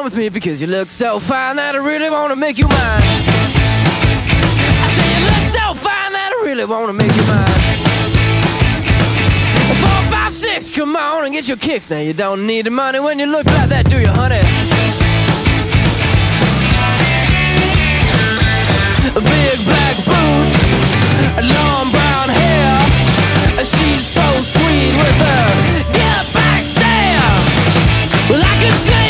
with me because you look so fine that I really wanna make you mine. I say you look so fine that I really wanna make you mine. 4, 5, 6, come on and get your kicks. Now you don't need the money when you look like that, do you, honey? Big black boots, long brown hair. She's so sweet with her get back stare. Well, I could say